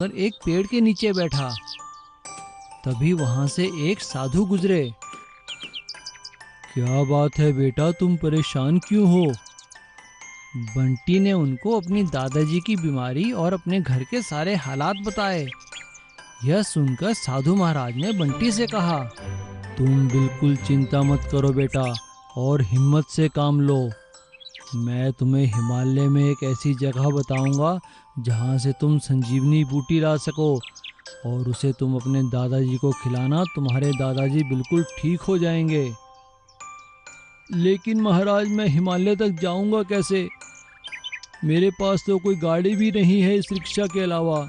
और एक पेड़ के नीचे बैठा। तभी वहां से एक साधु गुजरे। क्या बात है बेटा, तुम परेशान क्यों हो? बंटी ने उनको अपनी दादाजी की बीमारी और अपने घर के सारे हालात बताए। यह सुनकर साधु महाराज ने बंटी से कहा, तुम बिल्कुल चिंता मत करो बेटा, और हिम्मत से काम लो। मैं तुम्हें हिमालय में एक ऐसी जगह बताऊंगा जहां से तुम संजीवनी बूटी ला सको, और उसे तुम अपने दादाजी को खिलाना। तुम्हारे दादाजी बिल्कुल ठीक हो जाएंगे। लेकिन महाराज, मैं हिमालय तक जाऊंगा कैसे? मेरे पास तो कोई गाड़ी भी नहीं है इस रिक्शा के अलावा।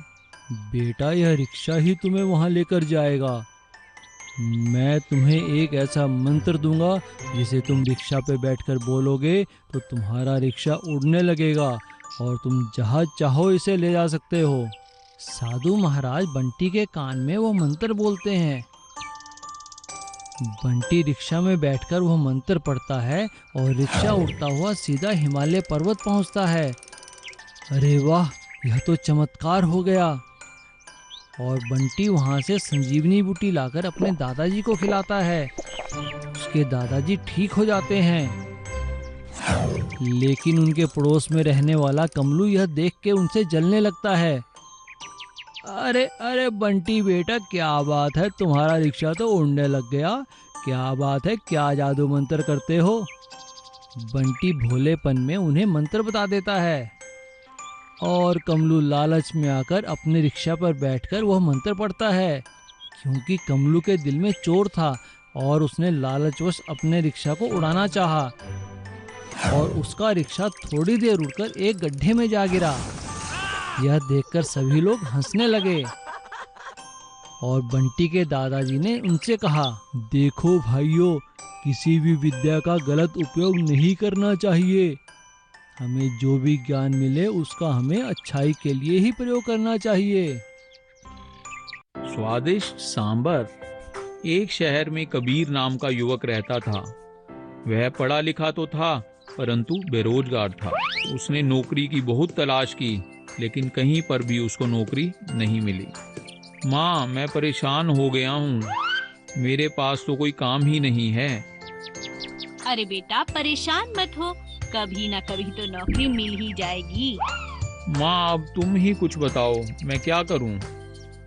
बेटा, यह रिक्शा ही तुम्हें वहां लेकर जाएगा। मैं तुम्हें एक ऐसा मंत्र दूंगा जिसे तुम रिक्शा पे बैठकर बोलोगे तो तुम्हारा रिक्शा उड़ने लगेगा और तुम जहाँ चाहो इसे ले जा सकते हो। साधु महाराज बंटी के कान में वो मंत्र बोलते हैं। बंटी रिक्शा में बैठकर वह मंत्र पढ़ता है और रिक्शा उड़ता हुआ सीधा हिमालय पर्वत पहुंचता है। अरे वाह, यह तो चमत्कार हो गया। और बंटी वहां से संजीवनी बूटी लाकर अपने दादाजी को खिलाता है। उसके दादाजी ठीक हो जाते हैं। लेकिन उनके पड़ोस में रहने वाला कमलू यह देख के उनसे जलने लगता है। अरे अरे बंटी बेटा, क्या बात है, तुम्हारा रिक्शा तो उड़ने लग गया। क्या बात है, क्या जादू मंत्र करते हो? बंटी भोलेपन में उन्हें मंत्र बता देता है और कमलू लालच में आकर अपने रिक्शा पर बैठकर वह मंत्र पढ़ता है। क्योंकि कमलू के दिल में चोर था और उसने लालचवश अपने रिक्शा को उड़ाना चाहा और उसका रिक्शा थोड़ी देर उड़कर एक गड्ढे में जा गिरा। यह देखकर सभी लोग हंसने लगे और बंटी के दादाजी ने उनसे कहा, देखो भाइयों, किसी भी विद्या का गलत उपयोग नहीं करना चाहिए। हमें जो भी ज्ञान मिले उसका हमें अच्छाई के लिए ही प्रयोग करना चाहिए। स्वादिष्ट सांबर। एक शहर में कबीर नाम का युवक रहता था। वह पढ़ा लिखा तो था, परंतु बेरोजगार था। उसने नौकरी की बहुत तलाश की, लेकिन कहीं पर भी उसको नौकरी नहीं मिली। माँ, मैं परेशान हो गया हूँ। मेरे पास तो कोई काम ही नहीं है। अरे बेटा, परेशान मत हो, कभी ना कभी तो नौकरी मिल ही जाएगी। माँ, अब तुम ही कुछ बताओ, मैं क्या करूँ?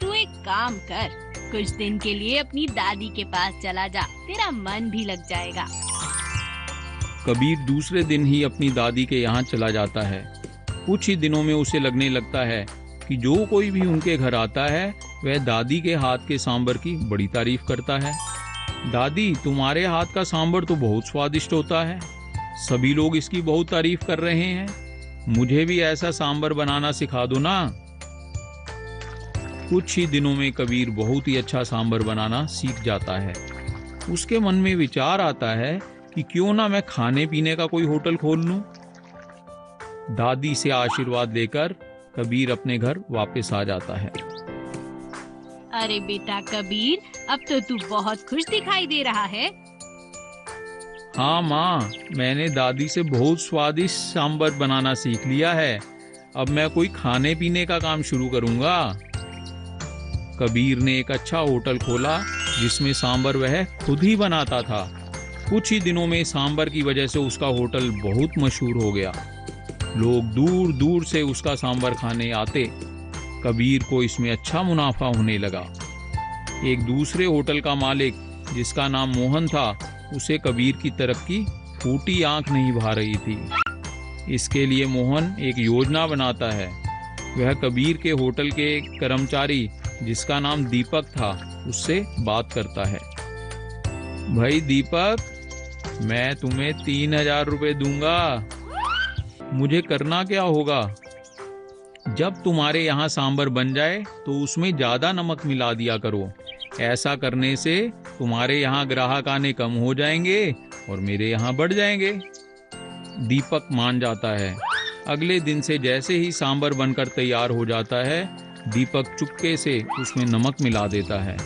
तू एक काम कर, कुछ दिन के लिए अपनी दादी के पास चला जा, तेरा मन भी लग जाएगा। कबीर दूसरे दिन ही अपनी दादी के यहाँ चला जाता है। कुछ ही दिनों में उसे लगने लगता है कि जो कोई भी उनके घर आता है वह दादी के हाथ के सांबर की बड़ी तारीफ करता है। दादी, तुम्हारे हाथ का सांबर तो बहुत स्वादिष्ट होता है। सभी लोग इसकी बहुत तारीफ कर रहे हैं। मुझे भी ऐसा सांबर बनाना सिखा दो ना। कुछ ही दिनों में कबीर बहुत ही अच्छा सांबर बनाना सीख जाता है। उसके मन में विचार आता है कि क्यों ना मैं खाने पीने का कोई होटल खोल लूं। दादी से आशीर्वाद लेकर कबीर अपने घर वापस आ जाता है। अरे बेटा कबीर, अब तो तू बहुत खुश दिखाई दे रहा है। हाँ माँ, मैंने दादी से बहुत स्वादिष्ट सांबर बनाना सीख लिया है। अब मैं कोई खाने पीने का काम शुरू करूँगा। कबीर ने एक अच्छा होटल खोला जिसमें सांबर वह खुद ही बनाता था। कुछ ही दिनों में सांबर की वजह से उसका होटल बहुत मशहूर हो गया। लोग दूर दूर से उसका सांबर खाने आते। कबीर को इसमें अच्छा मुनाफा होने लगा। एक दूसरे होटल का मालिक, जिसका नाम मोहन था, उसे कबीर की तरक्की फूटी आंख नहीं भा रही थी। इसके लिए मोहन एक योजना बनाता है। वह कबीर के होटल के एक कर्मचारी, जिसका नाम दीपक था, उससे बात करता है। भाई दीपक, मैं तुम्हें 3,000 रुपये दूंगा। मुझे करना क्या होगा? जब तुम्हारे यहाँ सांबर बन जाए तो उसमें ज्यादा नमक मिला दिया करो। ऐसा करने से तुम्हारे यहाँ ग्राहक आने कम हो जाएंगे और मेरे यहाँ बढ़ जाएंगे। दीपक मान जाता है। अगले दिन से जैसे ही सांबर बनकर तैयार हो जाता है, दीपक चुपके से उसमें नमक मिला देता है।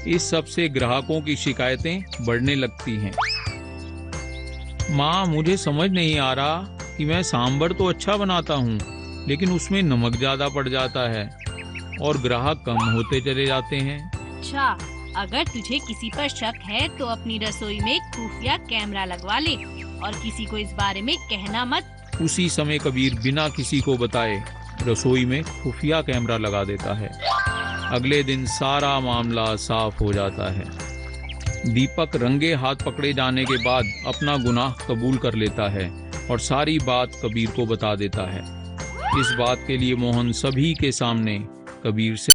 इस सब से ग्राहकों की शिकायतें बढ़ने लगती हैं। माँ, मुझे समझ नहीं आ रहा कि मैं सांबर तो अच्छा बनाता हूँ, लेकिन उसमें नमक ज्यादा पड़ जाता है। और ग्राहक कम होते चले जाते हैं। अच्छा, अगर तुझे किसी पर शक है तो अपनी रसोई में खुफिया कैमरा लगवा ले और किसी को इस बारे में कहना मत। उसी समय कबीर बिना किसी को बताए रसोई में खुफिया कैमरा लगा देता है। अगले दिन सारा मामला साफ हो जाता है। दीपक रंगे हाथ पकड़े जाने के बाद अपना गुनाह कबूल कर लेता है और सारी बात कबीर को बता देता है। इस बात के लिए मोहन सभी के सामने कबीर से